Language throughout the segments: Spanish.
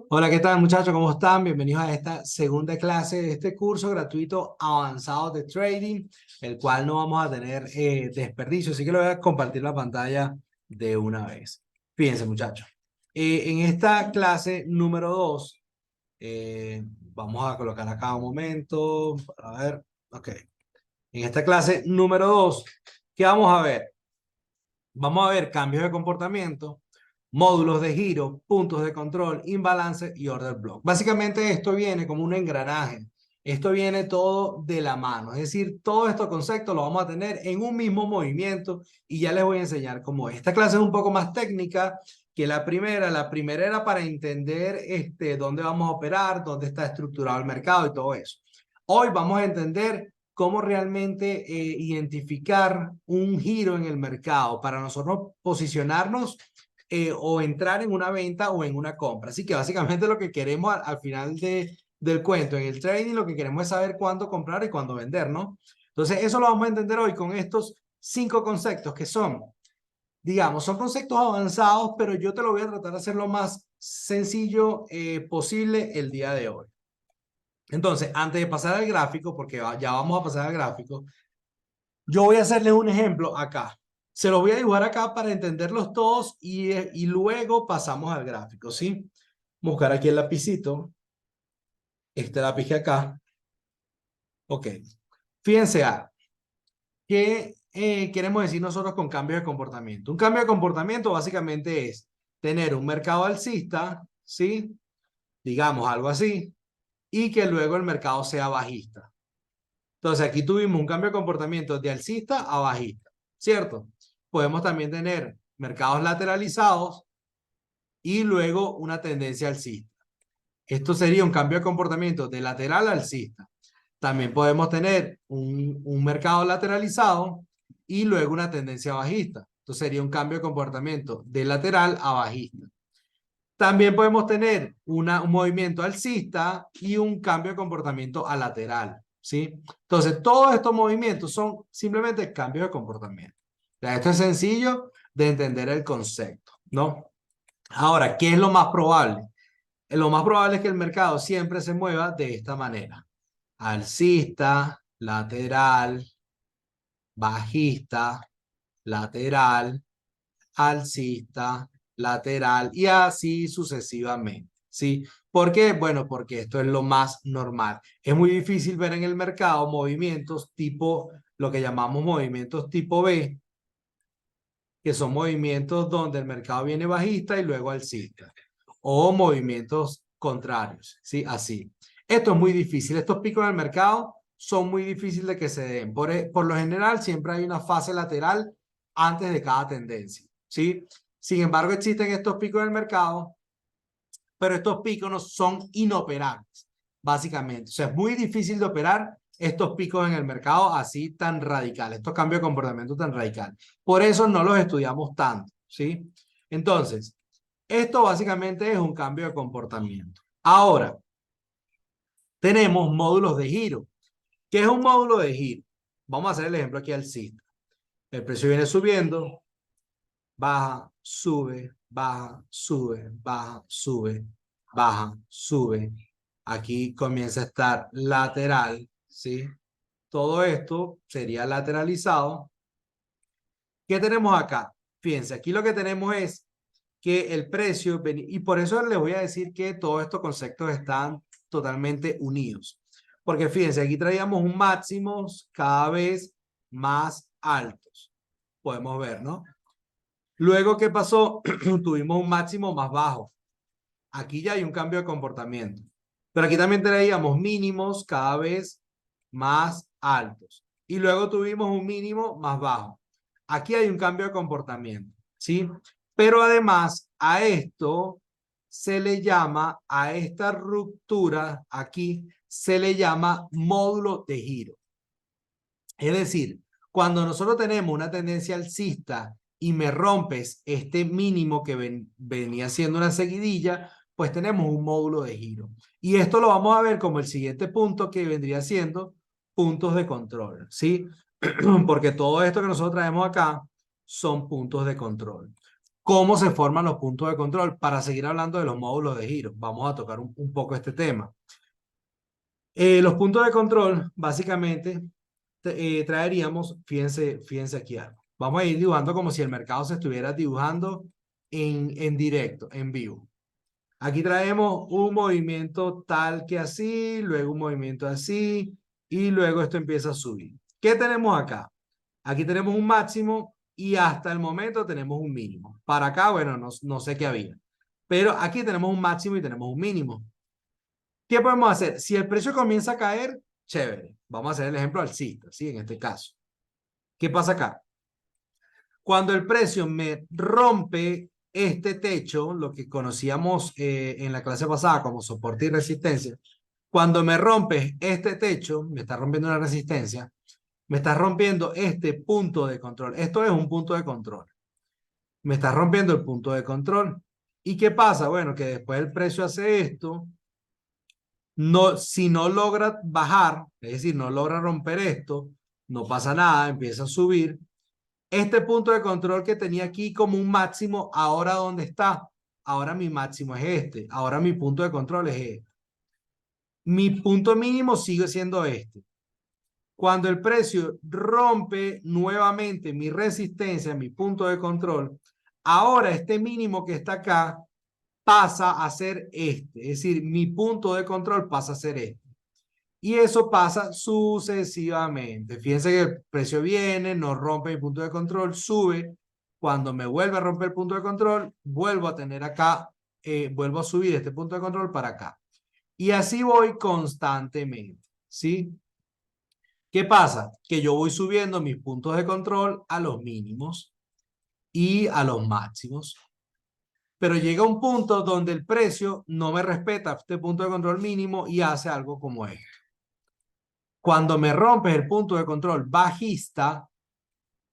Hola, ¿qué tal muchachos? ¿Cómo están? Bienvenidos a esta segunda clase de este curso gratuito avanzado de trading, el cual no vamos a tener desperdicio, así que lo voy a compartir la pantalla de una vez. Fíjense muchachos, en esta clase número 2, vamos a colocar acá un momento, para ver, ok. En esta clase número 2, ¿qué vamos a ver? Vamos a ver cambios de comportamiento, módulos de giro, puntos de control, imbalance y order block. Básicamente esto viene como un engranaje. Esto viene todo de la mano. Es decir, todos estos conceptos los vamos a tener en un mismo movimiento y ya les voy a enseñar cómo es. Esta clase es un poco más técnica que la primera. La primera era para entender dónde vamos a operar, dónde está estructurado el mercado y todo eso. Hoy vamos a entender cómo realmente identificar un giro en el mercado para nosotros posicionarnos o entrar en una venta o en una compra. Así que básicamente lo que queremos al final del cuento, en el trading, lo que queremos es saber cuándo comprar y cuándo vender, ¿no? Entonces, eso lo vamos a entender hoy con estos 5 conceptos que son, digamos, son conceptos avanzados, pero yo te lo voy a tratar de hacer lo más sencillo posible el día de hoy. Entonces, antes de pasar al gráfico, porque ya vamos a pasar al gráfico, yo voy a hacerles un ejemplo acá. Se los voy a dibujar acá para entenderlos todos y luego pasamos al gráfico, ¿sí? Buscar aquí el lapicito. Este lápiz que acá. Ok. Fíjense A. ¿Qué queremos decir nosotros con cambio de comportamiento? Un cambio de comportamiento básicamente es tener un mercado alcista, ¿sí? Digamos algo así, y que luego el mercado sea bajista. Entonces aquí tuvimos un cambio de comportamiento de alcista a bajista, ¿cierto? Podemos también tener mercados lateralizados y luego una tendencia alcista. Esto sería un cambio de comportamiento de lateral a alcista. También podemos tener un mercado lateralizado y luego una tendencia bajista. Esto sería un cambio de comportamiento de lateral a bajista. También podemos tener un movimiento alcista y un cambio de comportamiento a lateral, ¿sí? Entonces, todos estos movimientos son simplemente cambios de comportamiento. O sea, esto es sencillo de entender el concepto, ¿no? Ahora, ¿qué es lo más probable? Lo más probable es que el mercado siempre se mueva de esta manera. Alcista, lateral, bajista, lateral, alcista, lateral y así sucesivamente, ¿sí? ¿Por qué? Bueno, porque esto es lo más normal. Es muy difícil ver en el mercado movimientos tipo, lo que llamamos movimientos tipo B, que son movimientos donde el mercado viene bajista y luego alcista, o movimientos contrarios, ¿sí? Así. Esto es muy difícil. Estos picos en el mercado son muy difíciles de que se den. Por lo general, siempre hay una fase lateral antes de cada tendencia, ¿sí? Sin embargo, existen estos picos en el mercado, pero estos picos no son inoperables, básicamente. O sea, es muy difícil de operar estos picos en el mercado así tan radicales, estos cambios de comportamiento tan radicales. Por eso no los estudiamos tanto, ¿sí? Entonces, esto básicamente es un cambio de comportamiento. Ahora, tenemos módulos de giro. ¿Qué es un módulo de giro? Vamos a hacer el ejemplo aquí alcista. El precio viene subiendo, baja, sube, baja, sube, baja, sube, baja, sube. Aquí comienza a estar lateral, ¿sí? Todo esto sería lateralizado. ¿Qué tenemos acá? Fíjense, aquí lo que tenemos es que el precio, y por eso les voy a decir que todos estos conceptos están totalmente unidos. Porque fíjense, aquí traíamos un máximos cada vez más altos. Podemos ver, ¿no? Luego, ¿qué pasó? Tuvimos un máximo más bajo. Aquí ya hay un cambio de comportamiento. Pero aquí también traíamos mínimos cada vez más altos. Y luego tuvimos un mínimo más bajo. Aquí hay un cambio de comportamiento, ¿sí? Pero además a esto se le llama, a esta ruptura aquí, se le llama módulo de giro. Es decir, cuando nosotros tenemos una tendencia alcista y me rompes este mínimo que venía siendo una seguidilla, pues tenemos un módulo de giro. Y esto lo vamos a ver como el siguiente punto que vendría siendo puntos de control, ¿sí? Porque todo esto que nosotros traemos acá son puntos de control. cómo se forman los puntos de control. Para seguir hablando de los módulos de giro, vamos a tocar un poco este tema. Los puntos de control, básicamente, traeríamos, fíjense aquí algo. Vamos a ir dibujando como si el mercado se estuviera dibujando en directo, en vivo. Aquí traemos un movimiento tal que así, luego un movimiento así, y luego esto empieza a subir. ¿Qué tenemos acá? Aquí tenemos un máximo y hasta el momento tenemos un mínimo. Para acá, bueno, no sé qué había. Pero aquí tenemos un máximo y tenemos un mínimo. ¿Qué podemos hacer? Si el precio comienza a caer, chévere. Vamos a hacer el ejemplo alcista, ¿sí? En este caso. ¿Qué pasa acá? Cuando el precio me rompe este techo, lo que conocíamos en la clase pasada como soporte y resistencia, cuando me rompe este techo, me está rompiendo una resistencia, me está rompiendo este punto de control. Esto es un punto de control. Me está rompiendo el punto de control. ¿Y qué pasa? Bueno, que después el precio hace esto. No, si no logra bajar, es decir, no logra romper esto, no pasa nada, empieza a subir. Este punto de control que tenía aquí como un máximo, ahora ¿dónde está? Ahora mi máximo es este. Ahora mi punto de control es este. Mi punto mínimo sigue siendo este. Cuando el precio rompe nuevamente mi resistencia, mi punto de control, ahora este mínimo que está acá pasa a ser este. Es decir, mi punto de control pasa a ser este. Y eso pasa sucesivamente. Fíjense que el precio viene, no rompe mi punto de control, sube. Cuando me vuelve a romper el punto de control, vuelvo a tener acá, vuelvo a subir este punto de control para acá. Y así voy constantemente, ¿sí? ¿Qué pasa? Que yo voy subiendo mis puntos de control a los mínimos y a los máximos. Pero llega un punto donde el precio no me respeta este punto de control mínimo y hace algo como esto. Cuando me rompes el punto de control bajista,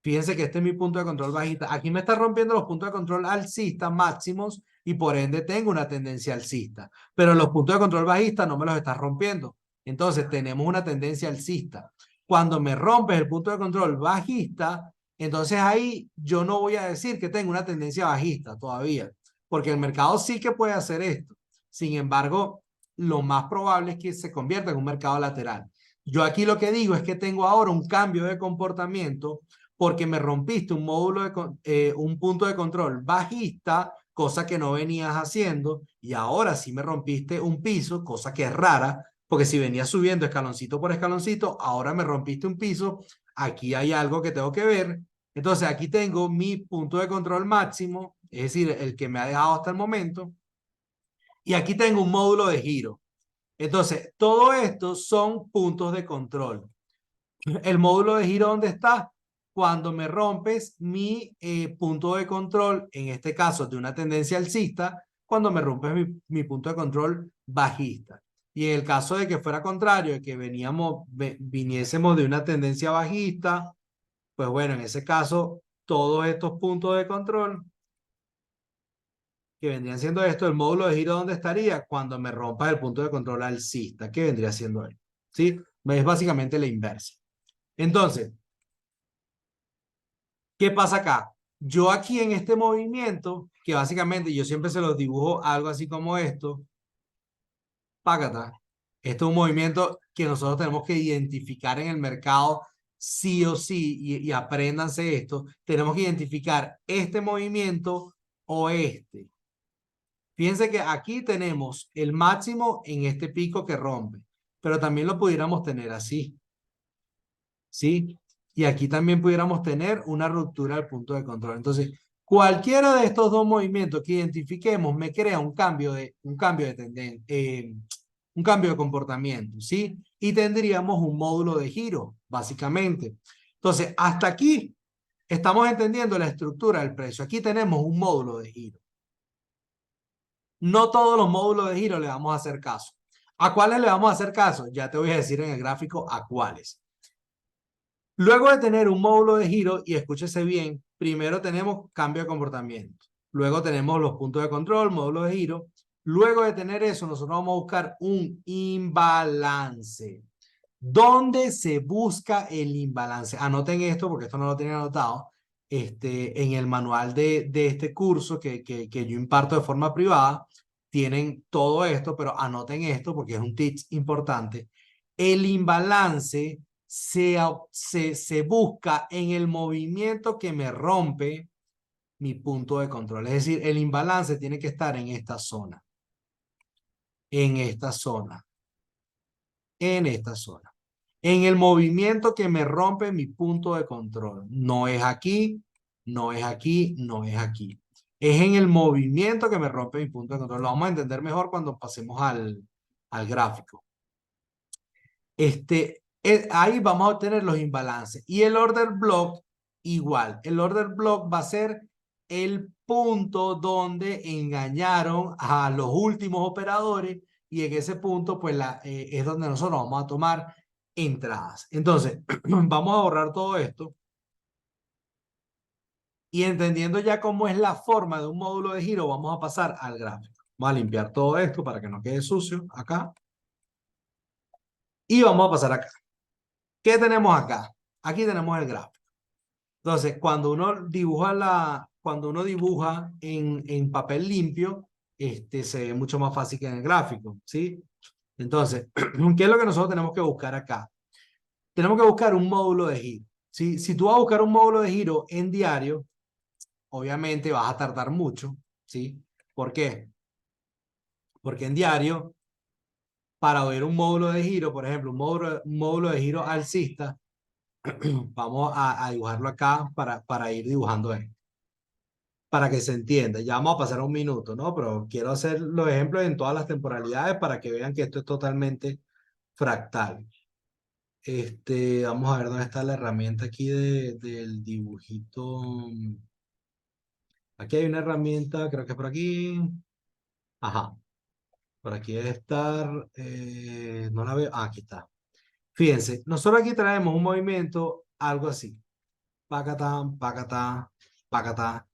fíjense que este es mi punto de control bajista. Aquí me está rompiendo los puntos de control alcista máximos y por ende tengo una tendencia alcista. Pero los puntos de control bajista no me los está rompiendo. Entonces tenemos una tendencia alcista. Cuando me rompes el punto de control bajista, entonces ahí yo no voy a decir que tengo una tendencia bajista todavía, porque el mercado sí que puede hacer esto. Sin embargo, lo más probable es que se convierta en un mercado lateral. Yo aquí lo que digo es que tengo ahora un cambio de comportamiento porque me rompiste un módulo un punto de control bajista, cosa que no venías haciendo, y ahora sí me rompiste un piso, cosa que es rara, porque si venías subiendo escaloncito por escaloncito, ahora me rompiste un piso, aquí hay algo que tengo que ver. Entonces aquí tengo mi punto de control máximo, es decir, el que me ha dejado hasta el momento, y aquí tengo un módulo de giro. Entonces, todo esto son puntos de control. El módulo de giro, ¿dónde está? Cuando me rompes mi punto de control, en este caso de una tendencia alcista, cuando me rompes mi punto de control bajista. Y en el caso de que fuera contrario, de que viniésemos de una tendencia bajista, pues bueno, en ese caso, todos estos puntos de control que vendrían siendo esto, el módulo de giro, ¿dónde estaría? Cuando me rompas el punto de control alcista, que vendría siendo él. ¿Sí? Es básicamente la inversa. Entonces, ¿qué pasa acá? Yo aquí en este movimiento, que básicamente yo siempre se los dibujo algo así como esto, págata. Esto es un movimiento que nosotros tenemos que identificar en el mercado sí o sí, y apréndanse esto, tenemos que identificar este movimiento o este. Fíjense que aquí tenemos el máximo en este pico que rompe, pero también lo pudiéramos tener así, ¿sí? Y aquí también pudiéramos tener una ruptura del punto de control. Entonces, cualquiera de estos dos movimientos que identifiquemos me crea un cambio de tendencia, un cambio de comportamiento, ¿sí? Y tendríamos un módulo de giro, básicamente. Entonces, hasta aquí estamos entendiendo la estructura del precio. Aquí tenemos un módulo de giro. No todos los módulos de giro le vamos a hacer caso. ¿A cuáles le vamos a hacer caso? Ya te voy a decir en el gráfico a cuáles. Luego de tener un módulo de giro, y escúchese bien, primero tenemos cambio de comportamiento. Luego tenemos los puntos de control, módulo de giro. Luego de tener eso, nosotros vamos a buscar un imbalance. ¿Dónde se busca el imbalance? Anoten esto porque esto no lo tienen anotado. en el manual de este curso que yo imparto de forma privada, tienen todo esto, pero anoten esto porque es un tip importante. El imbalance se busca en el movimiento que me rompe mi punto de control. Es decir, el imbalance tiene que estar en esta zona, en esta zona, en esta zona. En el movimiento que me rompe mi punto de control. No es aquí, no es aquí, no es aquí. Es en el movimiento que me rompe mi punto de control. Lo vamos a entender mejor cuando pasemos al gráfico. Ahí vamos a obtener los imbalances. Y el order block, igual. El order block va a ser el punto donde engañaron a los últimos operadores y en ese punto pues es donde nosotros vamos a tomar entradas. Entonces, vamos a borrar todo esto y entendiendo ya cómo es la forma de un módulo de giro, vamos a pasar al gráfico. Vamos a limpiar todo esto para que no quede sucio acá y vamos a pasar acá. ¿Qué tenemos acá? Aquí tenemos el gráfico. Entonces, cuando uno dibuja en papel limpio, se ve mucho más fácil que en el gráfico, ¿sí? Entonces, ¿qué es lo que nosotros tenemos que buscar acá? Tenemos que buscar un módulo de giro, ¿sí? Si tú vas a buscar un módulo de giro en diario, obviamente vas a tardar mucho, ¿sí? ¿Por qué? Porque en diario, para ver un módulo de giro, por ejemplo, un módulo de giro alcista, vamos a dibujarlo acá para ir dibujando esto, para que se entienda. Ya vamos a pasar a un minuto, ¿no? Pero quiero hacer los ejemplos en todas las temporalidades para que vean que esto es totalmente fractal. Vamos a ver dónde está la herramienta aquí del dibujito. Aquí hay una herramienta, creo que es por aquí. Ajá, por aquí debe estar. No la veo. Ah, aquí está. Fíjense, nosotros aquí traemos un movimiento, algo así. Pacatán, pacatán, pacatán.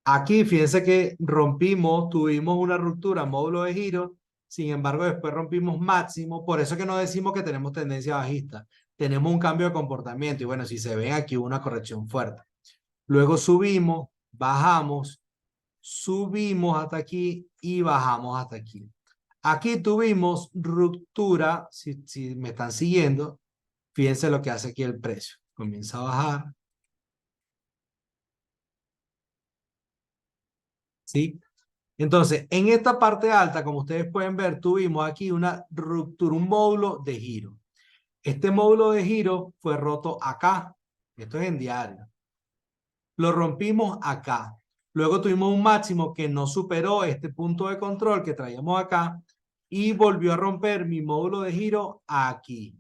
Aquí, fíjense que rompimos, tuvimos una ruptura, módulo de giro, sin embargo, después rompimos máximo, por eso que no decimos que tenemos tendencia bajista, tenemos un cambio de comportamiento y bueno, si se ven aquí hubo una corrección fuerte. Luego subimos, bajamos, subimos hasta aquí y bajamos hasta aquí. Aquí tuvimos ruptura, si me están siguiendo, fíjense lo que hace aquí el precio. Comienza a bajar, ¿sí? Entonces, en esta parte alta, como ustedes pueden ver, tuvimos aquí una ruptura, un módulo de giro. Este módulo de giro fue roto acá. Esto es en diario. Lo rompimos acá. Luego tuvimos un máximo que no superó este punto de control que traíamos acá y volvió a romper mi módulo de giro aquí.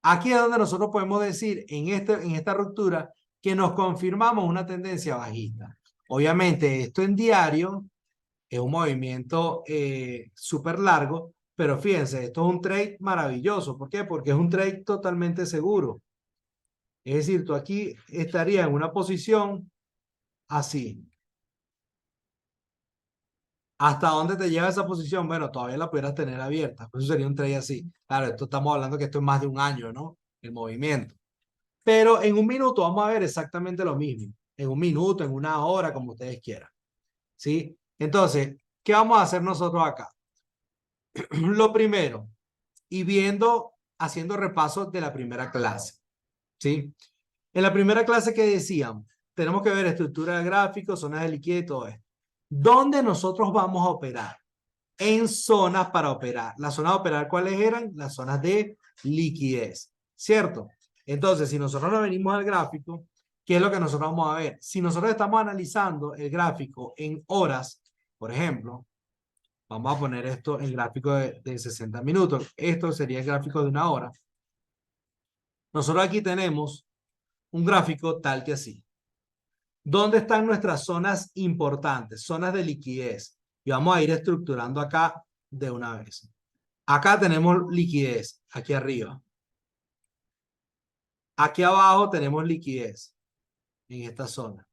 Aquí es donde nosotros podemos decir en esta ruptura que nos confirmamos una tendencia bajista. Obviamente, esto en diario es un movimiento súper largo, pero fíjense, esto es un trade maravilloso. ¿Por qué? Porque es un trade totalmente seguro. Es decir, tú aquí estarías en una posición así. ¿Hasta dónde te lleva esa posición? Bueno, todavía la pudieras tener abierta. Eso sería un trade así. Claro, esto estamos hablando que esto es más de un año, ¿no? El movimiento. Pero en un minuto vamos a ver exactamente lo mismo. En un minuto, en una hora, como ustedes quieran. ¿Sí? Entonces, ¿qué vamos a hacer nosotros acá? Lo primero, y haciendo repaso de la primera clase, ¿sí? En la primera clase que decíamos, tenemos que ver estructura de gráficos, zonas de liquidez y todo esto. ¿Dónde nosotros vamos a operar? En zonas para operar. Las zonas de operar, ¿cuáles eran? Las zonas de liquidez, ¿cierto? Entonces, si nosotros nos venimos al gráfico, ¿qué es lo que nosotros vamos a ver? Si nosotros estamos analizando el gráfico en horas, por ejemplo, vamos a poner esto en gráfico de 60 minutos. Esto sería el gráfico de una hora. Nosotros aquí tenemos un gráfico tal que así. ¿Dónde están nuestras zonas importantes? Zonas de liquidez. Y vamos a ir estructurando acá de una vez. Acá tenemos liquidez, aquí arriba. Aquí abajo tenemos liquidez, en esta zona.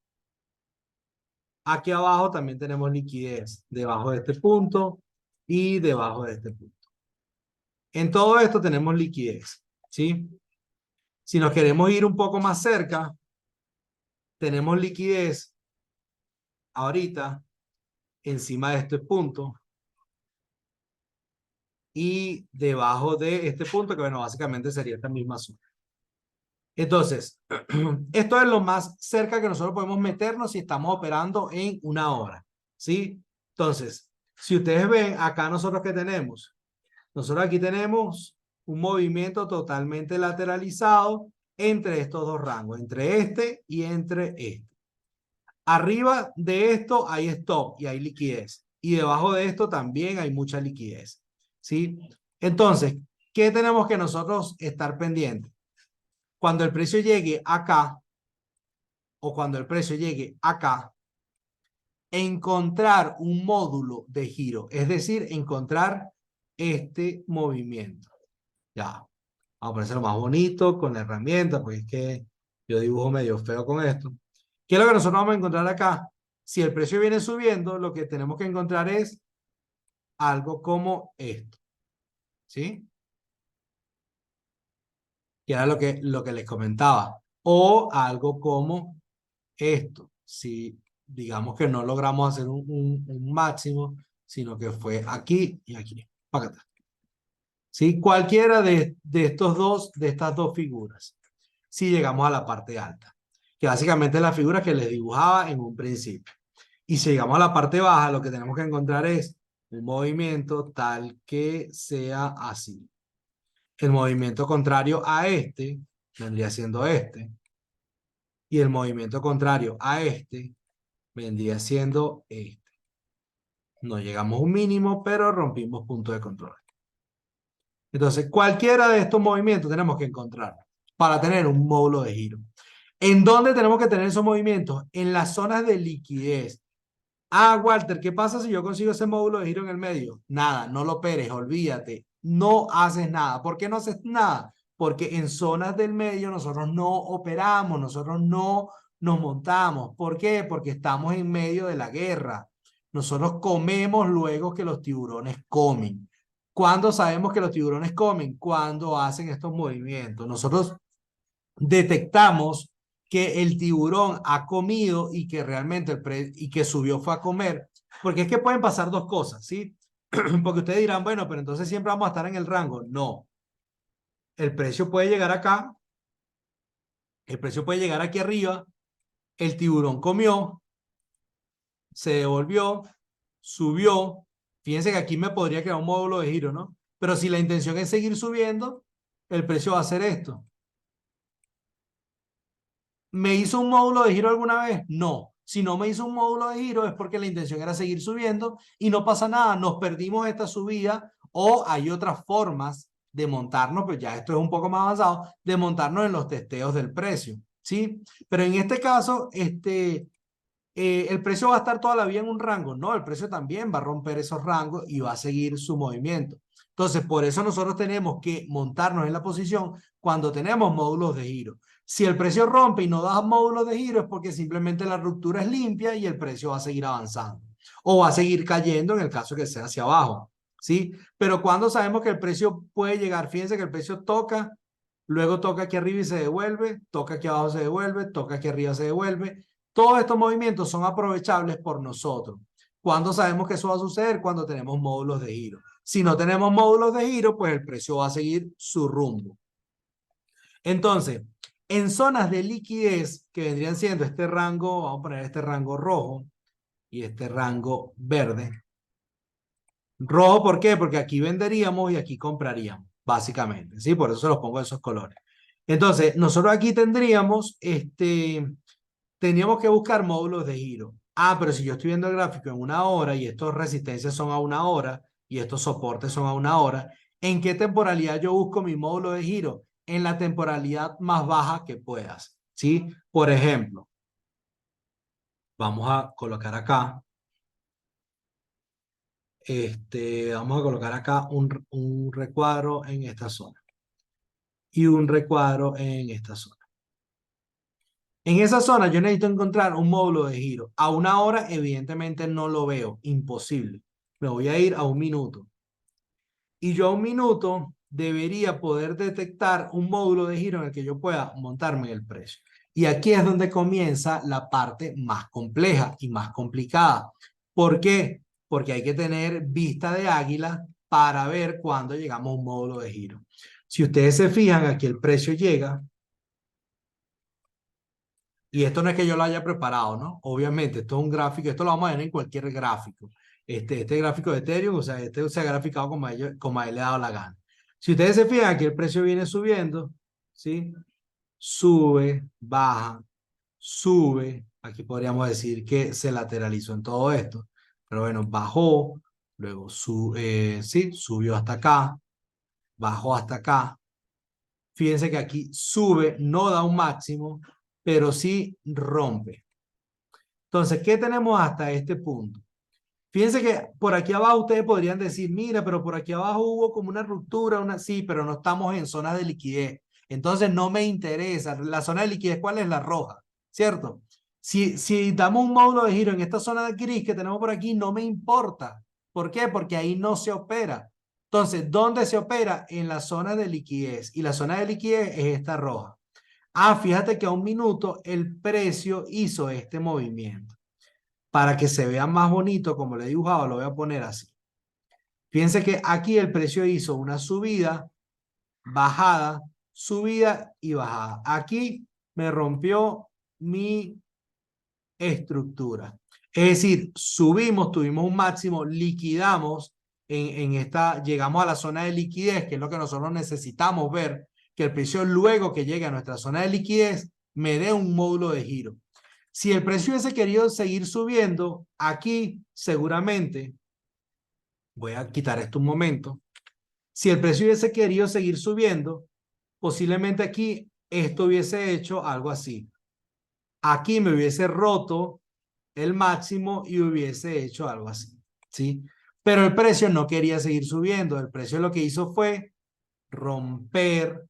Aquí abajo también tenemos liquidez, debajo de este punto y debajo de este punto. En todo esto tenemos liquidez, ¿sí? Si nos queremos ir un poco más cerca, tenemos liquidez ahorita encima de este punto y debajo de este punto, que bueno, básicamente sería esta misma zona. Entonces, esto es lo más cerca que nosotros podemos meternos si estamos operando en una hora, ¿sí? Entonces, si ustedes ven, acá nosotros ¿qué tenemos? Nosotros aquí tenemos un movimiento totalmente lateralizado entre estos dos rangos, entre este y entre este. Arriba de esto hay stop y hay liquidez. Y debajo de esto también hay mucha liquidez, ¿sí? Entonces, ¿qué tenemos que nosotros estar pendientes? Cuando el precio llegue acá, o cuando el precio llegue acá, encontrar un módulo de giro, es decir, encontrar este movimiento. Ya, vamos a ponerlo más bonito con la herramienta, porque es que yo dibujo medio feo con esto. ¿Qué es lo que nosotros vamos a encontrar acá? Si el precio viene subiendo, lo que tenemos que encontrar es algo como esto, ¿sí? Que era lo que les comentaba. O algo como esto. Si digamos que no logramos hacer un máximo, sino que fue aquí y aquí. Para acá. ¿Sí? Cualquiera de estas dos figuras. Si llegamos a la parte alta. Que básicamente es la figura que les dibujaba en un principio. Y si llegamos a la parte baja, lo que tenemos que encontrar es un movimiento tal que sea así. El movimiento contrario a este vendría siendo este. Y el movimiento contrario a este vendría siendo este. No llegamos a un mínimo, pero rompimos punto de control. Entonces, cualquiera de estos movimientos tenemos que encontrar para tener un módulo de giro. ¿En dónde tenemos que tener esos movimientos? En las zonas de liquidez. Ah, Walter, ¿qué pasa si yo consigo ese módulo de giro en el medio? Nada, no lo operes, olvídate. No haces nada. ¿Por qué no haces nada? Porque en zonas del medio nosotros no operamos, nosotros no nos montamos. ¿Por qué? Porque estamos en medio de la guerra. Nosotros comemos luego que los tiburones comen. ¿Cuándo sabemos que los tiburones comen? Cuando hacen estos movimientos. Nosotros detectamos que el tiburón ha comido y que realmente y que subió fue a comer, porque es que pueden pasar dos cosas, ¿sí? Porque ustedes dirán, bueno, pero entonces siempre vamos a estar en el rango. No, el precio puede llegar acá, el precio puede llegar aquí arriba, el tiburón comió, se devolvió, subió. Fíjense que aquí me podría quedar un módulo de giro, ¿no? Pero si la intención es seguir subiendo, el precio va a hacer esto. ¿Me hizo un módulo de giro alguna vez? No. Si no me hizo un módulo de giro es porque la intención era seguir subiendo y no pasa nada. Nos perdimos esta subida o hay otras formas de montarnos, pero ya esto es un poco más avanzado, de montarnos en los testeos del precio, ¿sí? Pero en este caso, el precio va a estar toda la vida en un rango. No, el precio también va a romper esos rangos y va a seguir su movimiento. Entonces, por eso nosotros tenemos que montarnos en la posición cuando tenemos módulos de giro. Si el precio rompe y no da módulos de giro es porque simplemente la ruptura es limpia y el precio va a seguir avanzando. O va a seguir cayendo en el caso que sea hacia abajo, ¿sí? Pero cuando sabemos que el precio puede llegar, fíjense que el precio toca, luego toca aquí arriba y se devuelve, toca aquí abajo se devuelve, toca aquí arriba se devuelve. Todos estos movimientos son aprovechables por nosotros. ¿Cuándo sabemos que eso va a suceder? Cuando tenemos módulos de giro. Si no tenemos módulos de giro, pues el precio va a seguir su rumbo. Entonces, en zonas de liquidez que vendrían siendo este rango, vamos a poner este rango rojo y este rango verde. Rojo, ¿por qué? Porque aquí venderíamos y aquí compraríamos, básicamente, ¿sí? Por eso se los pongo esos colores. Entonces, nosotros aquí tendríamos que buscar módulos de giro. Ah, pero si yo estoy viendo el gráfico en una hora y estos resistencias son a una hora y estos soportes son a una hora, ¿en qué temporalidad yo busco mi módulo de giro? En la temporalidad más baja que puedas, ¿sí? Por ejemplo, vamos a colocar acá, vamos a colocar acá un recuadro en esta zona y un recuadro en esta zona. En esa zona yo necesito encontrar un módulo de giro. A una hora, evidentemente, no lo veo. Imposible. Me voy a ir a un minuto. Y yo a un minuto debería poder detectar un módulo de giro en el que yo pueda montarme en el precio. Y aquí es donde comienza la parte más compleja y más complicada. ¿Por qué? Porque hay que tener vista de águila para ver cuándo llegamos a un módulo de giro. Si ustedes se fijan, aquí el precio llega, y esto no es que yo lo haya preparado, ¿no? Obviamente, esto es un gráfico, esto lo vamos a ver en cualquier gráfico. Este gráfico de Ethereum, o sea, este se ha graficado como a él le ha dado la gana. Si ustedes se fijan, aquí el precio viene subiendo, ¿sí? Sube, baja, sube. Aquí podríamos decir que se lateralizó en todo esto. Pero bueno, bajó, luego sí, subió hasta acá, bajó hasta acá. Fíjense que aquí sube, no da un máximo, pero sí rompe. Entonces, ¿qué tenemos hasta este punto? Fíjense que por aquí abajo ustedes podrían decir, mira, pero por aquí abajo hubo como una ruptura, sí, pero no estamos en zonas de liquidez. Entonces no me interesa. La zona de liquidez, ¿cuál es? La roja, ¿cierto? Si damos un módulo de giro en esta zona de gris que tenemos por aquí, no me importa. ¿Por qué? Porque ahí no se opera. Entonces, ¿dónde se opera? En la zona de liquidez. Y la zona de liquidez es esta roja. Ah, fíjate que a un minuto el precio hizo este movimiento. Para que se vea más bonito, como le he dibujado, lo voy a poner así. Fíjense que aquí el precio hizo una subida, bajada, subida y bajada. Aquí me rompió mi estructura. Es decir, subimos, tuvimos un máximo, liquidamos en esta, llegamos a la zona de liquidez, que es lo que nosotros necesitamos ver, que el precio luego que llegue a nuestra zona de liquidez me dé un módulo de giro. Si el precio hubiese querido seguir subiendo, aquí seguramente, voy a quitar esto un momento, si el precio hubiese querido seguir subiendo, posiblemente aquí esto hubiese hecho algo así. Aquí me hubiese roto el máximo y hubiese hecho algo así, ¿sí? Pero el precio no quería seguir subiendo. El precio lo que hizo fue romper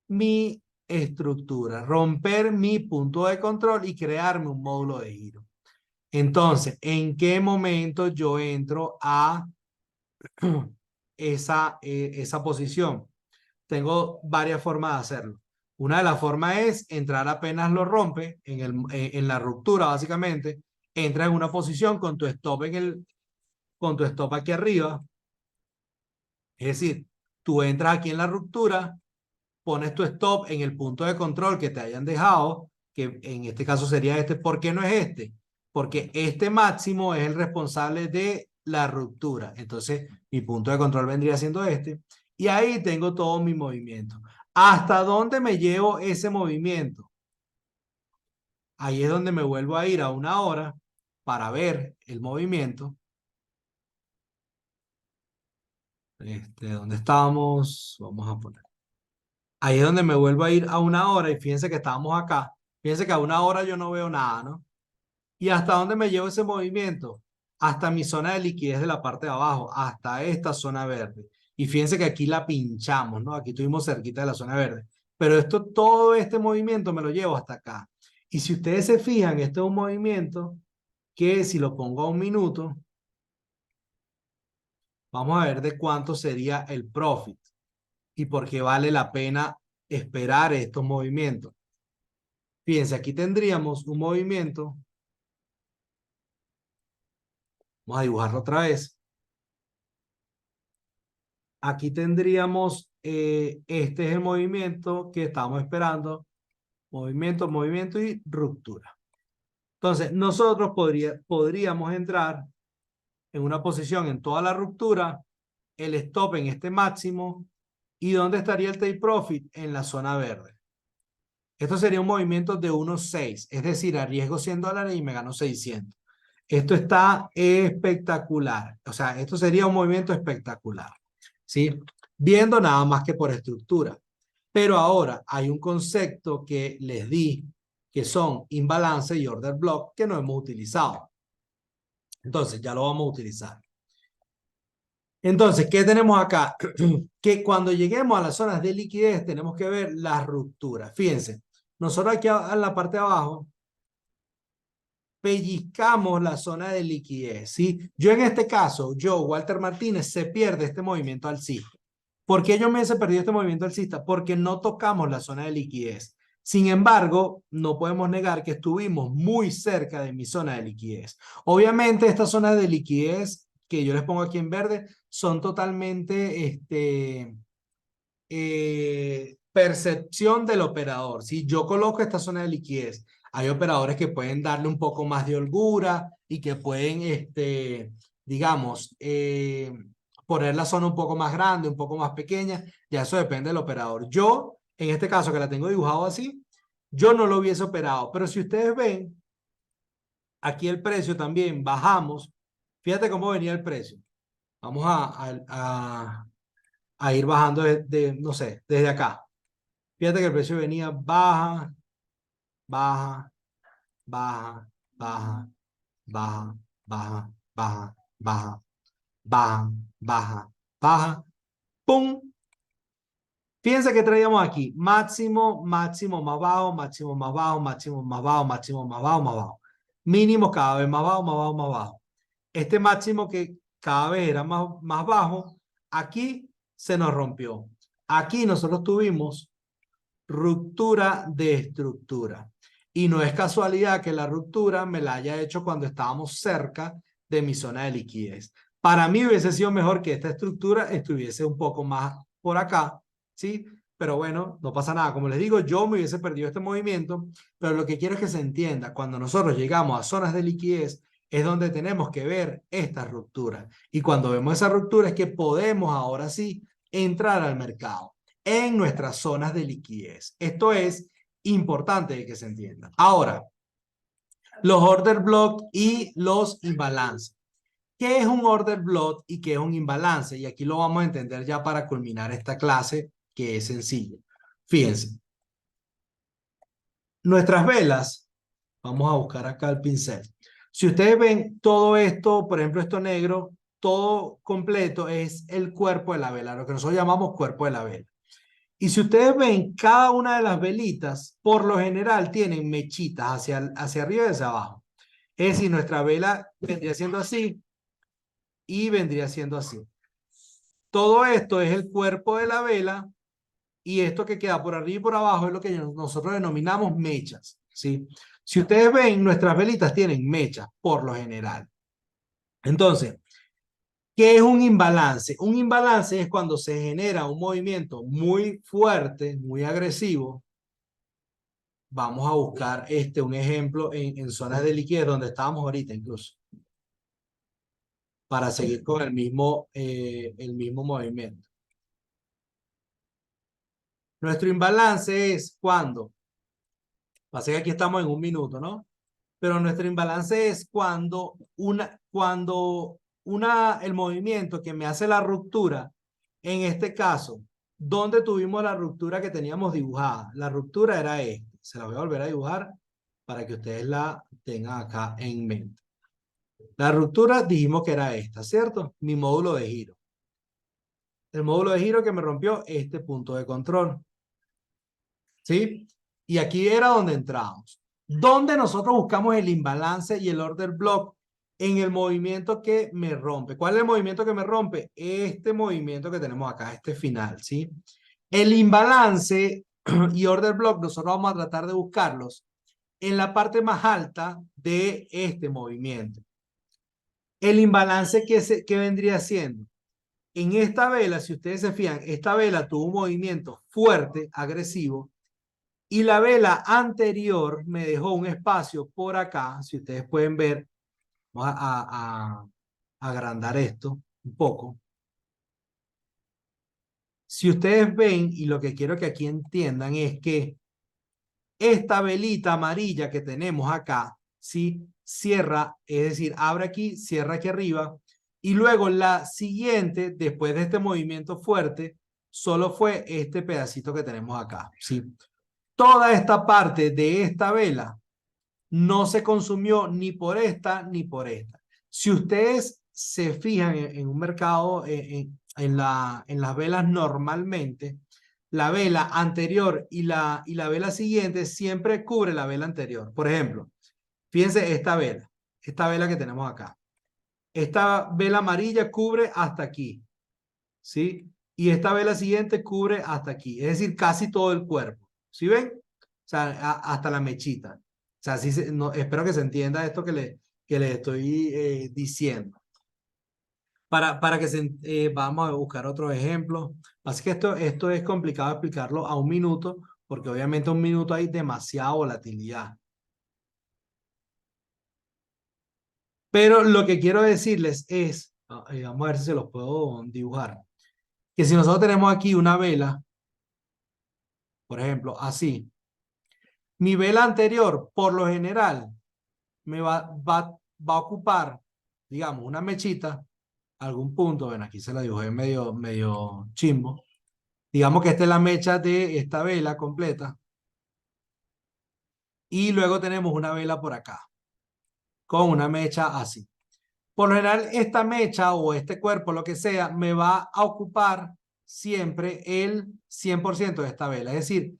mi estructura, romper mi punto de control y crearme un módulo de giro. Entonces, ¿en qué momento yo entro a esa posición? Tengo varias formas de hacerlo. Una de las formas es entrar apenas lo rompe, en la ruptura básicamente, entra en una posición con tu stop con tu stop aquí arriba. Es decir, tú entras aquí en la ruptura, pones tu stop en el punto de control que te hayan dejado, que en este caso sería este. ¿Por qué no es este? Porque este máximo es el responsable de la ruptura. Entonces, mi punto de control vendría siendo este. Y ahí tengo todo mi movimiento. ¿Hasta dónde me llevo ese movimiento? Ahí es donde me vuelvo a ir a una hora para ver el movimiento. ¿Dónde estábamos? Vamos a poner. Ahí es donde me vuelvo a ir a una hora y fíjense que estábamos acá. Fíjense que a una hora yo no veo nada, ¿no? ¿Y hasta dónde me llevo ese movimiento? Hasta mi zona de liquidez de la parte de abajo, hasta esta zona verde. Y fíjense que aquí la pinchamos, ¿no? Aquí estuvimos cerquita de la zona verde. Pero todo este movimiento me lo llevo hasta acá. Y si ustedes se fijan, este es un movimiento que si lo pongo a un minuto, vamos a ver de cuánto sería el profit y por qué vale la pena esperar estos movimientos. Fíjense, aquí tendríamos un movimiento. Vamos a dibujarlo otra vez. Aquí tendríamos, este es el movimiento que estamos esperando. Movimiento, movimiento y ruptura. Entonces, nosotros podríamos entrar en una posición en toda la ruptura, el stop en este máximo, y ¿dónde estaría el take profit? En la zona verde. Esto sería un movimiento de 1.6, es decir, arriesgo $100 y me gano 600. Esto está espectacular. O sea, esto sería un movimiento espectacular, ¿sí? Viendo nada más que por estructura. Pero ahora hay un concepto que les di, que son imbalance y order block, que no hemos utilizado. Entonces, ya lo vamos a utilizar. Entonces, ¿qué tenemos acá? Que cuando lleguemos a las zonas de liquidez tenemos que ver las rupturas. Fíjense, nosotros aquí en la parte de abajo pellizcamos la zona de liquidez, ¿sí? Yo en este caso, Walter Martínez, se pierde este movimiento alcista. ¿Por qué yo me he perdido este movimiento alcista? Porque no tocamos la zona de liquidez. Sin embargo, no podemos negar que estuvimos muy cerca de mi zona de liquidez. Obviamente, estas zonas de liquidez que yo les pongo aquí en verde son totalmente percepción del operador. Si yo coloco esta zona de liquidez, hay operadores que pueden darle un poco más de holgura y que pueden, digamos, poner la zona un poco más grande, un poco más pequeña. Ya eso depende del operador. Yo, en este caso que la tengo dibujado así, yo no lo hubiese operado. Pero si ustedes ven, aquí el precio también, bajamos. Fíjate cómo venía el precio. Vamos a ir bajando no sé, desde acá. Fíjate que el precio venía baja, baja, baja, baja, baja, baja, baja, baja, baja, baja, baja, ¡pum! Fíjense que traíamos aquí máximo, máximo más bajo, máximo más bajo, máximo más bajo, máximo más bajo, más bajo. Mínimo cada vez más bajo, más bajo, más bajo. Este máximo que cada vez era más bajo, aquí se nos rompió. Aquí nosotros tuvimos ruptura de estructura. Y no es casualidad que la ruptura me la haya hecho cuando estábamos cerca de mi zona de liquidez. Para mí hubiese sido mejor que esta estructura estuviese un poco más por acá, ¿sí? Pero bueno, no pasa nada. Como les digo, yo me hubiese perdido este movimiento, pero lo que quiero es que se entienda, cuando nosotros llegamos a zonas de liquidez, es donde tenemos que ver esta ruptura. Y cuando vemos esa ruptura es que podemos ahora sí entrar al mercado en nuestras zonas de liquidez. Esto es importante de que se entienda. Ahora, los order block y los imbalances. ¿Qué es un order block y qué es un imbalance? Y aquí lo vamos a entender ya para culminar esta clase, que es sencillo. Fíjense, nuestras velas, vamos a buscar acá el pincel. Si ustedes ven todo esto, por ejemplo, esto negro, todo completo es el cuerpo de la vela, lo que nosotros llamamos cuerpo de la vela. Y si ustedes ven, cada una de las velitas, por lo general, tienen mechitas hacia arriba y hacia abajo. Es decir, nuestra vela vendría siendo así y vendría siendo así. Todo esto es el cuerpo de la vela y esto que queda por arriba y por abajo es lo que nosotros denominamos mechas, ¿sí? Si ustedes ven, nuestras velitas tienen mechas, por lo general. Entonces, ¿qué es un imbalance? Un imbalance es cuando se genera un movimiento muy fuerte, muy agresivo. Vamos a buscar un ejemplo en zonas de liquidez donde estábamos ahorita incluso, para seguir con el mismo movimiento. Nuestro imbalance es cuando, pasa que aquí estamos en un minuto, ¿no? Pero nuestro imbalance es cuando el movimiento que me hace la ruptura, en este caso, ¿dónde tuvimos la ruptura que teníamos dibujada? La ruptura era esta. Se la voy a volver a dibujar para que ustedes la tengan acá en mente. La ruptura dijimos que era esta, ¿cierto? Mi módulo de giro. El módulo de giro que me rompió este punto de control. ¿Sí? Y aquí era donde entramos. Donde nosotros buscamos el imbalance y el order block en el movimiento que me rompe. ¿Cuál es el movimiento que me rompe? Este movimiento que tenemos acá, este final, ¿sí? El imbalance y order block nosotros vamos a tratar de buscarlos en la parte más alta de este movimiento. El imbalance que vendría siendo. En esta vela, si ustedes se fijan, esta vela tuvo un movimiento fuerte, agresivo, y la vela anterior me dejó un espacio por acá. Si ustedes pueden ver, vamos a agrandar esto un poco. Si ustedes ven, y lo que quiero que aquí entiendan es que esta velita amarilla que tenemos acá, ¿sí? Cierra, es decir, abre aquí, cierra aquí arriba, y luego la siguiente, después de este movimiento fuerte, solo fue este pedacito que tenemos acá, ¿sí? Toda esta parte de esta vela no se consumió ni por esta ni por esta. Si ustedes se fijan en un mercado, en las velas normalmente, la vela anterior y la vela siguiente siempre cubre la vela anterior. Por ejemplo, fíjense esta vela que tenemos acá. Esta vela amarilla cubre hasta aquí, ¿sí? Y esta vela siguiente cubre hasta aquí, es decir, casi todo el cuerpo. ¿Sí ven? sea, hasta la mechita. O sea, sí no, espero que se entienda esto que le estoy diciendo. Para que vamos a buscar otro ejemplo. Así que esto es complicado explicarlo a un minuto, porque obviamente un minuto hay demasiada volatilidad. Pero lo que quiero decirles es, vamos a ver si se los puedo dibujar, que si nosotros tenemos aquí una vela, por ejemplo, así, mi vela anterior, por lo general, va a ocupar, digamos, una mechita, algún punto, bueno, aquí se la dibujé medio chimbo, digamos que esta es la mecha de esta vela completa, y luego tenemos una vela por acá, con una mecha así. Por lo general, esta mecha o este cuerpo, lo que sea, me va a ocupar siempre el 100% de esta vela. Es decir,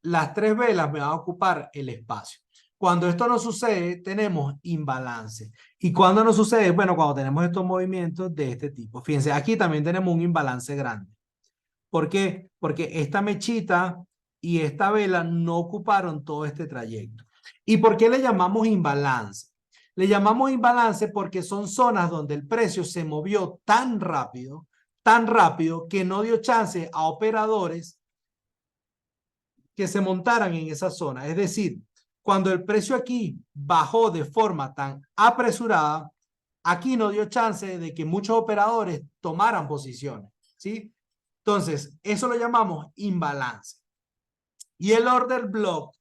las tres velas me van a ocupar el espacio. Cuando esto no sucede, tenemos imbalance. ¿Y cuando no sucede? Bueno, cuando tenemos estos movimientos de este tipo. Fíjense, aquí también tenemos un imbalance grande. ¿Por qué? Porque esta mechita y esta vela no ocuparon todo este trayecto. ¿Y por qué le llamamos imbalance? Le llamamos imbalance porque son zonas donde el precio se movió tan rápido que no dio chance a operadores que se montaran en esa zona. Es decir, cuando el precio aquí bajó de forma tan apresurada, aquí no dio chance de que muchos operadores tomaran posiciones, ¿sí? Entonces, eso lo llamamos imbalance. Y el order block,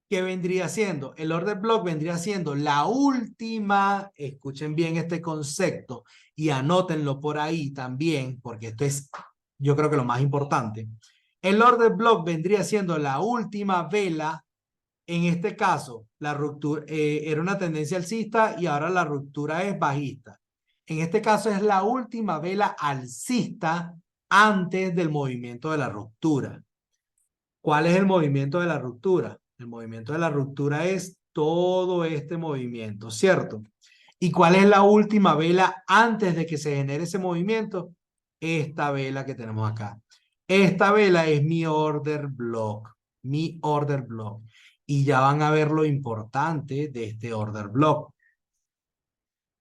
¿qué vendría siendo? El order block vendría siendo la última, escuchen bien este concepto y anótenlo por ahí también, porque esto es, yo creo que lo más importante. El order block vendría siendo la última vela, en este caso, la ruptura era una tendencia alcista y ahora la ruptura es bajista. En este caso es la última vela alcista antes del movimiento de la ruptura. ¿Cuál es el movimiento de la ruptura? El movimiento de la ruptura es todo este movimiento, ¿cierto? ¿Y cuál es la última vela antes de que se genere ese movimiento? Esta vela que tenemos acá. Esta vela es mi order block, mi order block. Y ya van a ver lo importante de este order block.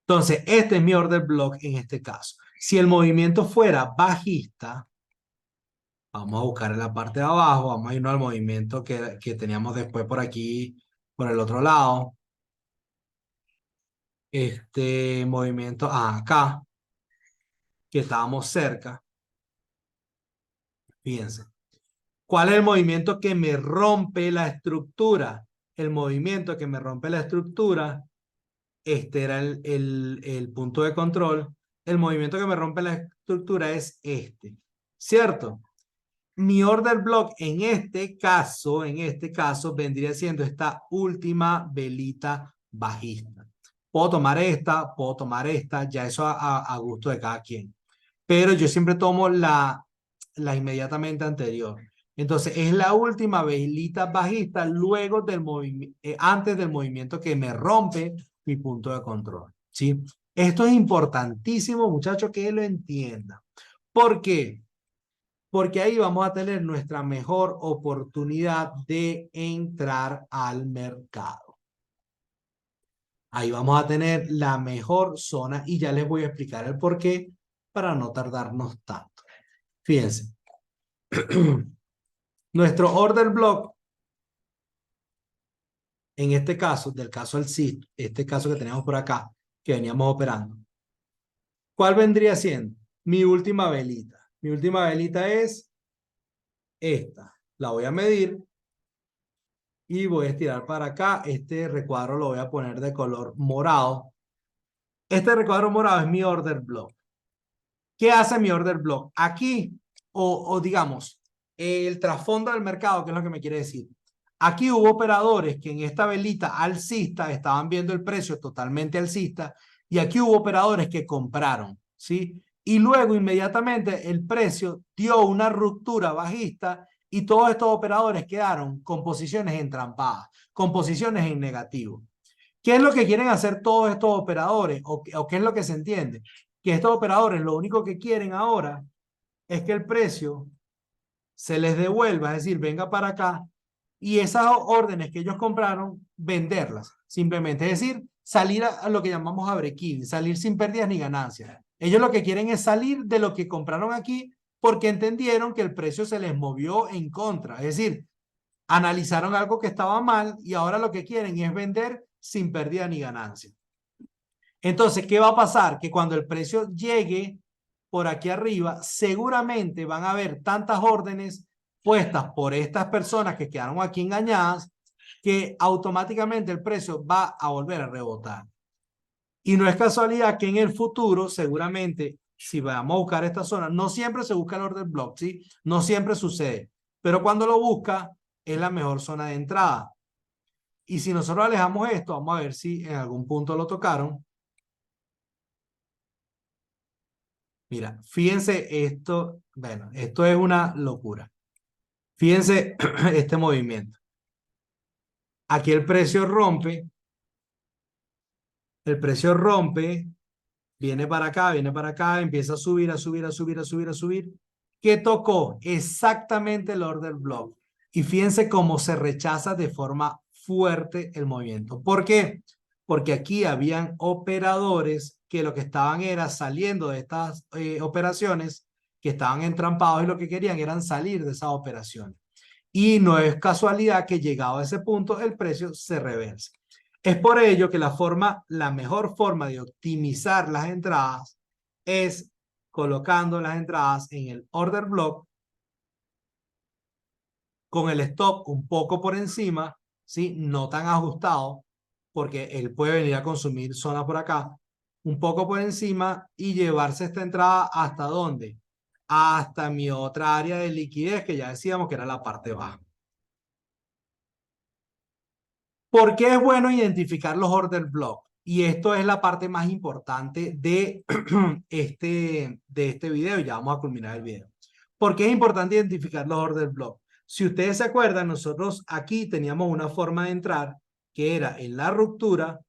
Entonces, este es mi order block en este caso. Si el movimiento fuera bajista, vamos a buscar en la parte de abajo, vamos a irnos al movimiento que teníamos después por aquí, por el otro lado. Este movimiento acá, que estábamos cerca. Fíjense. ¿Cuál es el movimiento que me rompe la estructura? El movimiento que me rompe la estructura, este era el punto de control. El movimiento que me rompe la estructura es este, ¿cierto? Mi order block en este caso, vendría siendo esta última velita bajista. Puedo tomar esta, ya eso a gusto de cada quien. Pero yo siempre tomo la inmediatamente anterior. Entonces, es la última velita bajista luego del movimiento, antes del movimiento que me rompe mi punto de control. ¿Sí? Esto es importantísimo, muchachos, que lo entiendan. ¿Por qué? Porque ahí vamos a tener nuestra mejor oportunidad de entrar al mercado. Ahí vamos a tener la mejor zona y ya les voy a explicar el por qué para no tardarnos tanto. Fíjense, nuestro order block, en este caso, del caso del CIT, este caso que tenemos por acá, que veníamos operando, ¿cuál vendría siendo? Mi última velita. Mi última velita es esta. La voy a medir y voy a estirar para acá. Este recuadro lo voy a poner de color morado. Este recuadro morado es mi order block. ¿Qué hace mi order block? Aquí, o digamos, el trasfondo del mercado, ¿qué es lo que me quiere decir? Aquí hubo operadores que en esta velita alcista estaban viendo el precio totalmente alcista y aquí hubo operadores que compraron, ¿sí? Y luego inmediatamente el precio dio una ruptura bajista y todos estos operadores quedaron con posiciones entrampadas, con posiciones en negativo. ¿Qué es lo que quieren hacer todos estos operadores? ¿O qué es lo que se entiende? Que estos operadores lo único que quieren ahora es que el precio se les devuelva, es decir, venga para acá y esas órdenes que ellos compraron, venderlas, simplemente. Es decir, salir a lo que llamamos a break-even, salir sin pérdidas ni ganancias. Ellos lo que quieren es salir de lo que compraron aquí porque entendieron que el precio se les movió en contra. Es decir, analizaron algo que estaba mal y ahora lo que quieren es vender sin pérdida ni ganancia. Entonces, ¿qué va a pasar? Que cuando el precio llegue por aquí arriba, seguramente van a haber tantas órdenes puestas por estas personas que quedaron aquí engañadas que automáticamente el precio va a volver a rebotar. Y no es casualidad que en el futuro, seguramente, si vamos a buscar esta zona, no siempre se busca el order block, ¿sí? No siempre sucede. Pero cuando lo busca, es la mejor zona de entrada. Y si nosotros alejamos esto, vamos a ver si en algún punto lo tocaron. Mira, fíjense esto, bueno, esto es una locura. Fíjense este movimiento. Aquí el precio rompe, viene para acá, empieza a subir, a subir, a subir, a subir, a subir. ¿Qué tocó? Exactamente el order block. Y fíjense cómo se rechaza de forma fuerte el movimiento. ¿Por qué? Porque aquí habían operadores que lo que estaban era saliendo de estas operaciones, que estaban entrampados y lo que querían eran salir de esas operaciones. Y no es casualidad que llegado a ese punto el precio se reverse. Es por ello que la mejor forma de optimizar las entradas es colocando las entradas en el order block con el stop un poco por encima, ¿sí? No tan ajustado, porque él puede venir a consumir zona por acá, un poco por encima y llevarse esta entrada ¿hasta dónde? Hasta mi otra área de liquidez que ya decíamos que era la parte baja. ¿Por qué es bueno identificar los order blocks? Y esto es la parte más importante de este video. Ya vamos a culminar el video. ¿Por qué es importante identificar los order blocks? Si ustedes se acuerdan, nosotros aquí teníamos una forma de entrar que era en la ruptura,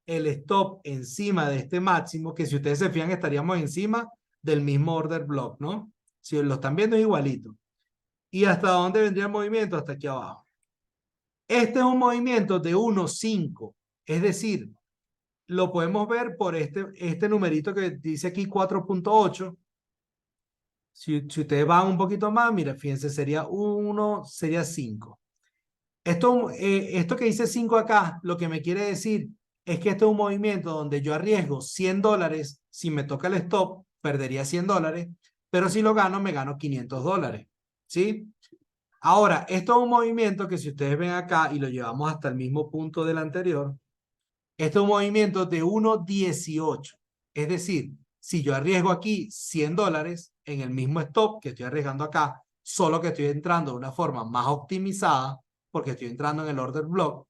el stop encima de este máximo, que si ustedes se fijan estaríamos encima del mismo order block, ¿no? Si lo están viendo es igualito. ¿Y hasta dónde vendría el movimiento? Hasta aquí abajo. Este es un movimiento de 1.5, es decir, lo podemos ver por este numerito que dice aquí 4.8. Si ustedes van un poquito más, mira, fíjense, sería 1, sería 5. Esto que dice 5 acá, lo que me quiere decir es que este es un movimiento donde yo arriesgo $100, si me toca el stop, perdería $100, pero si lo gano, me gano $500, ¿sí? Ahora, esto es un movimiento que si ustedes ven acá y lo llevamos hasta el mismo punto del anterior, esto es un movimiento de 1.18. Es decir, si yo arriesgo aquí $100 en el mismo stop que estoy arriesgando acá, solo que estoy entrando de una forma más optimizada, porque estoy entrando en el order block,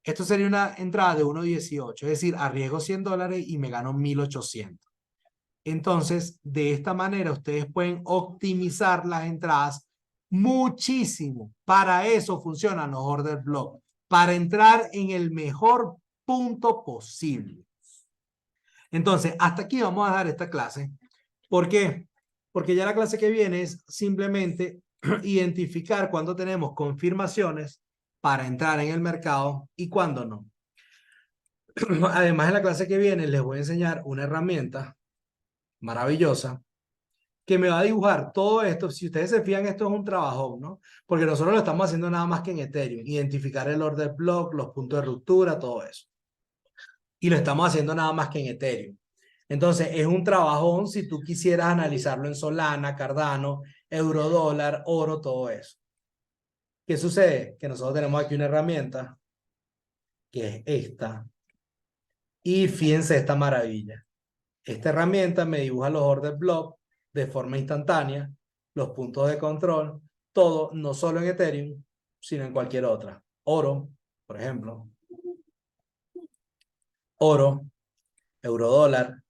esto sería una entrada de 1.18. Es decir, arriesgo $100 y me gano 1.800. Entonces, de esta manera ustedes pueden optimizar las entradas muchísimo. Para eso funcionan los order block, para entrar en el mejor punto posible. Entonces, hasta aquí vamos a dejar esta clase. ¿Por qué? Porque ya la clase que viene es simplemente identificar cuándo tenemos confirmaciones para entrar en el mercado y cuándo no. Además, en la clase que viene les voy a enseñar una herramienta maravillosa que me va a dibujar todo esto. Si ustedes se fijan, esto es un trabajo, ¿no? Porque nosotros lo estamos haciendo nada más que en Ethereum, identificar el order block, los puntos de ruptura, todo eso. Y lo estamos haciendo nada más que en Ethereum. Entonces, es un trabajón si tú quisieras analizarlo en Solana, Cardano, Eurodólar, oro, todo eso. ¿Qué sucede? Que nosotros tenemos aquí una herramienta, que es esta. Y fíjense esta maravilla. Esta herramienta me dibuja los order block de forma instantánea, los puntos de control, todo, no solo en Ethereum, sino en cualquier otra. Oro, por ejemplo. Oro, Eurodólar.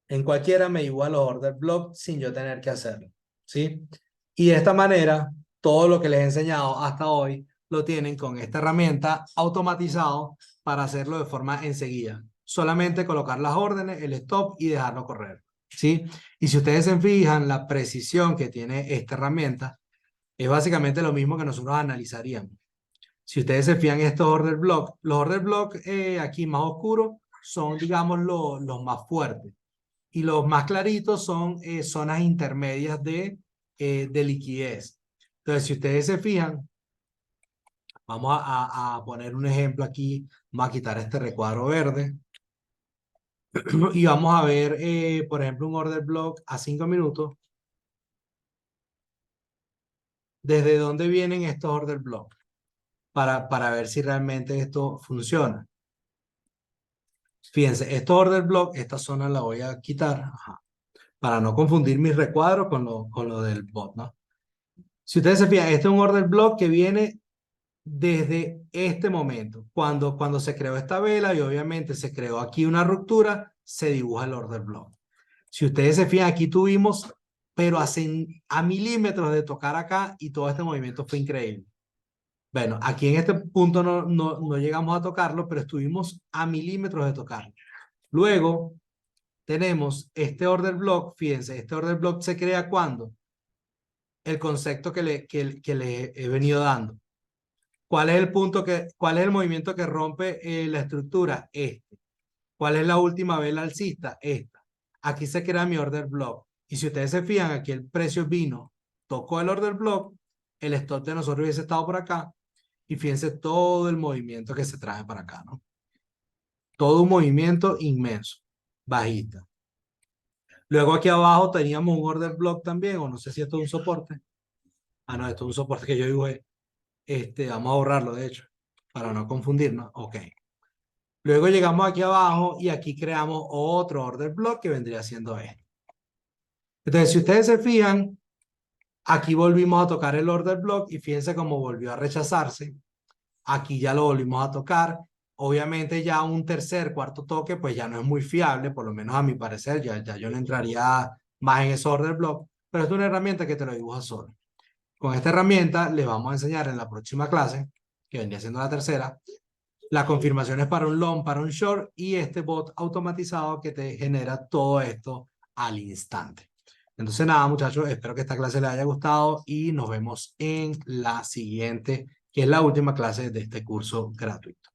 En cualquiera me dibuja los order block sin yo tener que hacerlo, ¿sí? Y de esta manera, todo lo que les he enseñado hasta hoy lo tienen con esta herramienta automatizado para hacerlo de forma enseguida. Solamente colocar las órdenes, el stop y dejarlo correr, ¿sí? Y si ustedes se fijan, la precisión que tiene esta herramienta Es básicamente lo mismo que nosotros analizaríamos. Si ustedes se fijan en estos order block, los order block aquí más oscuros son, digamos, los más fuertes. Y los más claritos son zonas intermedias de liquidez. Entonces, si ustedes se fijan, vamos a poner un ejemplo aquí. Vamos a quitar este recuadro verde. Y vamos a ver, por ejemplo, un order block a 5 minutos. ¿Desde dónde vienen estos order blocks? Para ver si realmente esto funciona. Fíjense, estos order blocks, esta zona la voy a quitar, ajá, para no confundir mis recuadros con lo del bot, ¿no? Si ustedes se fijan, este es un order block que viene desde este momento. Cuando se creó esta vela y obviamente se creó aquí una ruptura, se dibuja el order block. Si ustedes se fijan, aquí tuvimos, pero a milímetros de tocar acá y todo este movimiento fue increíble. Bueno, aquí en este punto no llegamos a tocarlo, pero estuvimos a milímetros de tocarlo. Luego tenemos este order block, fíjense, este order block se crea cuando el concepto que le he venido dando. ¿Cuál es el punto cuál es el movimiento que rompe la estructura? Este. ¿Cuál es la última vela alcista? Esta. Aquí se crea mi order block. Y si ustedes se fijan, aquí el precio vino, tocó el order block, el stop de nosotros hubiese estado por acá, y fíjense todo el movimiento que se trae para acá, ¿no? Todo un movimiento inmenso, bajista. Luego aquí abajo teníamos un order block también, o no sé si esto es un soporte. Ah, no, esto es un soporte que yo dibujé. Vamos a borrarlo, de hecho, para no confundirnos. Ok. Luego llegamos aquí abajo y aquí creamos otro order block que vendría siendo este. Entonces, si ustedes se fijan, aquí volvimos a tocar el order block y fíjense cómo volvió a rechazarse. Aquí ya lo volvimos a tocar. Obviamente ya un tercer, cuarto toque, pues ya no es muy fiable, por lo menos a mi parecer, ya yo no entraría más en ese order block, pero es una herramienta que te lo dibuja solo. Con esta herramienta les vamos a enseñar en la próxima clase, que vendría siendo la tercera, las confirmaciones para un long, para un short y este bot automatizado que te genera todo esto al instante. Entonces nada, muchachos, espero que esta clase les haya gustado y nos vemos en la siguiente, que es la última clase de este curso gratuito.